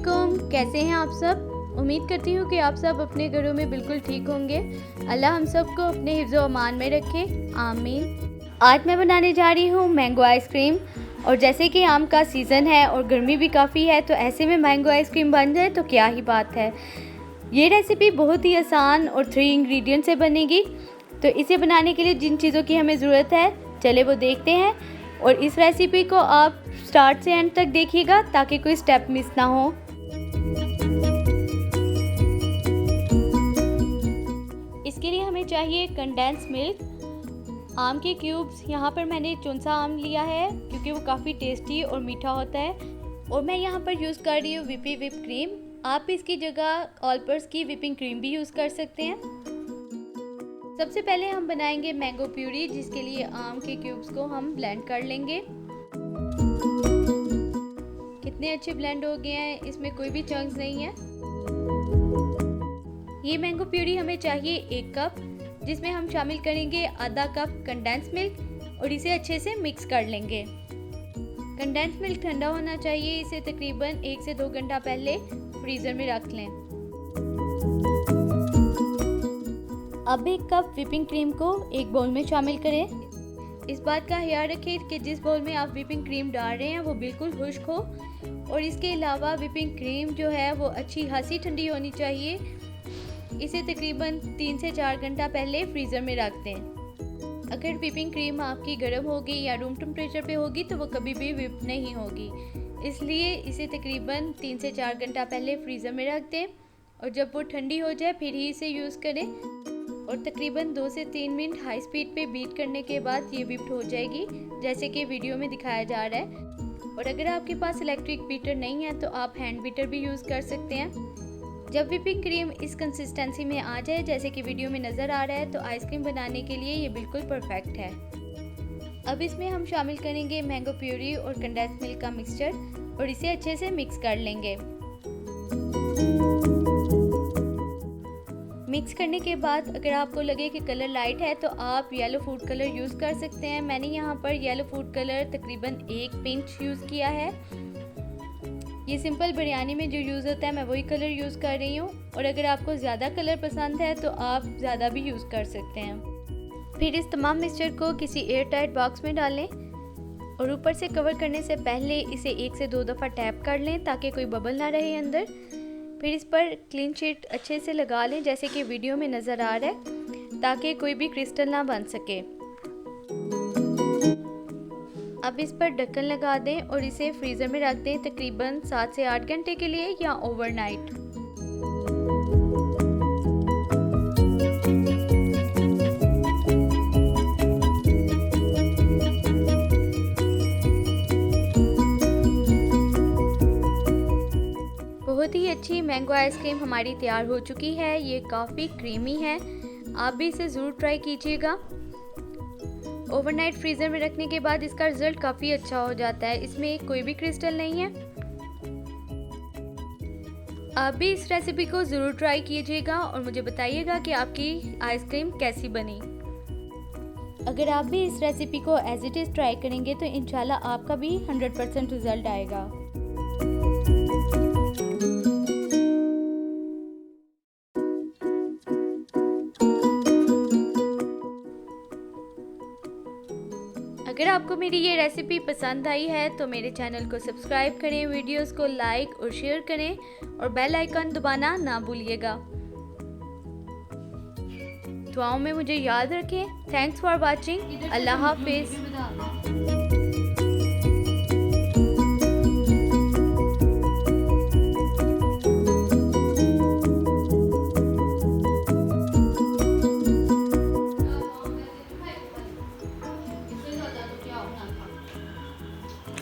अस्सलामुअलैकुम, कैसे हैं आप सब। उम्मीद करती हूँ कि आप सब अपने घरों में बिल्कुल ठीक होंगे। अल्लाह हम सब को अपने हिफ्ज़ व अमान में रखे, आमीन। आज मैं बनाने जा रही हूँ मैंगो आइसक्रीम। और जैसे कि आम का सीज़न है और गर्मी भी काफ़ी है, तो ऐसे में मैंगो आइसक्रीम बन जाए तो क्या ही बात है। ये रेसिपी बहुत ही आसान और 3 इंग्रेडिएंट से बनेगी। तो इसे बनाने के लिए जिन चीज़ों की हमें ज़रूरत है, चले वो देखते हैं। और इस रेसिपी को आप स्टार्ट से एंड तक देखिएगा ताकि कोई स्टेप मिस ना हो। इसके लिए हमें चाहिए कंडेंस मिल्क, आम के क्यूब्स। यहाँ पर मैंने चुनसा आम लिया है क्योंकि वो काफ़ी टेस्टी और मीठा होता है। और मैं यहाँ पर यूज़ कर रही हूँ व्हिप क्रीम। आप इसकी जगह ऑलपर्स की व्हिपिंग क्रीम भी यूज़ कर सकते हैं। सबसे पहले हम बनाएंगे मैंगो प्यूरी, जिसके लिए आम के क्यूब्स को हम ब्लेंड कर लेंगे। कितने अच्छे ब्लेंड हो गए हैं, इसमें कोई भी चंक्स नहीं है। ये मैंगो प्यूरी हमें चाहिए 1 कप, जिसमें हम शामिल करेंगे आधा कप कंडेंस मिल्क और इसे अच्छे से मिक्स कर लेंगे। कंडेंस मिल्क ठंडा होना चाहिए, इसे तकरीबन 1 से 2 घंटा पहले फ्रीज़र में रख लें। अब 1 कप व्हिपिंग क्रीम को एक बाउल में शामिल करें। इस बात का ख्याल रखें कि जिस बाउल में आप व्हिपिंग क्रीम डाल रहे हैं वो बिल्कुल खुश्क हो। और इसके अलावा व्हिपिंग क्रीम जो है वो अच्छी खासी ठंडी होनी चाहिए। इसे तकरीबन 3 से 4 घंटा पहले फ्रीज़र में रख दें। अगर व्हिपिंग क्रीम आपकी गर्म होगी या रूम टेम्परेचर पे होगी तो वो कभी भी व्हिप नहीं होगी, इसलिए इसे तकरीबन 3 से 4 घंटा पहले फ्रीज़र में रख दें। और जब वो ठंडी हो जाए फिर ही इसे यूज़ करें। और तकरीबन 2 से 3 मिनट हाई स्पीड पे बीट करने के बाद ये व्हिप्ड हो जाएगी, जैसे कि वीडियो में दिखाया जा रहा है। और अगर आपके पास इलेक्ट्रिक बीटर नहीं है तो आप हैंड बीटर भी यूज़ कर सकते हैं। जब व्हिपिंग क्रीम इस कंसिस्टेंसी में आ जाए जैसे कि वीडियो में नज़र आ रहा है, तो आइसक्रीम बनाने के लिए ये बिल्कुल परफेक्ट है। अब इसमें हम शामिल करेंगे मैंगो प्यूरी और कंडेंस मिल्क का मिक्सचर और इसे अच्छे से मिक्स कर लेंगे। मिक्स करने के बाद अगर आपको लगे कि कलर लाइट है तो आप येलो फूड कलर यूज़ कर सकते हैं। मैंने यहाँ पर येलो फूड कलर तकरीबन 1 पिंच यूज़ किया है। ये सिंपल बिरयानी में जो यूज़ होता है मैं वही कलर यूज़ कर रही हूँ। और अगर आपको ज़्यादा कलर पसंद है तो आप ज़्यादा भी यूज़ कर सकते हैं। फिर इस तमाम मिक्सचर को किसी एयर टाइट बॉक्स में डालें और ऊपर से कवर करने से पहले इसे 1 से 2 दफ़ा टैप कर लें ताकि कोई बबल ना रहे अंदर। फिर इस पर क्लीन शीट अच्छे से लगा लें जैसे कि वीडियो में नज़र आ रहा है, ताकि कोई भी क्रिस्टल ना बन सके। अब इस पर ढक्कन लगा दें और इसे फ्रीज़र में रख दें तकरीबन 7 से 8 घंटे के लिए या ओवरनाइट। बहुत ही अच्छी मैंगो आइसक्रीम हमारी तैयार हो चुकी है। ये काफ़ी क्रीमी है, आप भी इसे ज़रूर ट्राई कीजिएगा। ओवरनाइट फ्रीज़र में रखने के बाद इसका रिज़ल्ट काफ़ी अच्छा हो जाता है, इसमें कोई भी क्रिस्टल नहीं है। आप भी इस रेसिपी को ज़रूर ट्राई कीजिएगा और मुझे बताइएगा कि आपकी आइसक्रीम कैसी बनी। अगर आप भी इस रेसिपी को एज इट इज़ ट्राई करेंगे तो इंशाल्लाह आपका भी 100% रिज़ल्ट आएगा। अगर आपको मेरी ये रेसिपी पसंद आई है तो मेरे चैनल को सब्सक्राइब करें, वीडियोस को लाइक और शेयर करें और बेल आइकन दबाना ना भूलिएगा। दुआओं में मुझे याद रखें। Thanks for watching. अल्लाह हाफिज़।